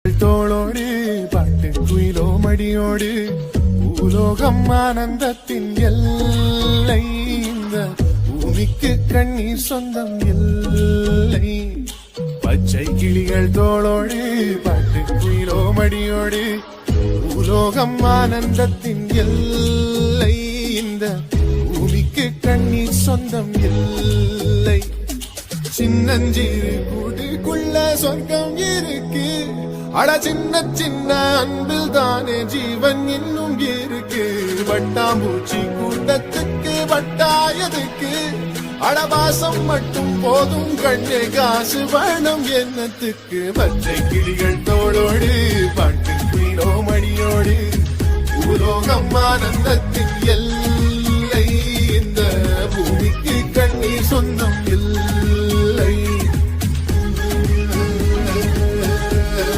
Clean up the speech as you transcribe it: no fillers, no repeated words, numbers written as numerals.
தோளோடு பாட்டு குயிலோ மடியோடு பூலோகம் ஆனந்தத்தின் எல்லை இந்த பூமிக்கு கண்ணீர் சொந்தம் இல்லை. பச்சை கிளிகள் தோளோடு பாட்டு குயிலோ மடியோடு பூலோகம் ஆனந்தத்தின் எல்லை இந்த பூமிக்கு கண்ணீர் சொந்தம் இல்லை. சின்னஞ்சிறு கூட்டுக்குள்ள சொர்க்கம் இருக்கு. அட சின்ன சின்ன அன்பில் தானே ஜீவன் இன்னும் இருக்கு. வட்டாம்பூச்சி கூட்டத்துக்கு வட்டாயதுக்கு அடவாசம் மட்டும் போதும் கண்ணே காசு வேணும் என்னத்துக்கு. பச்சை கிளிகள்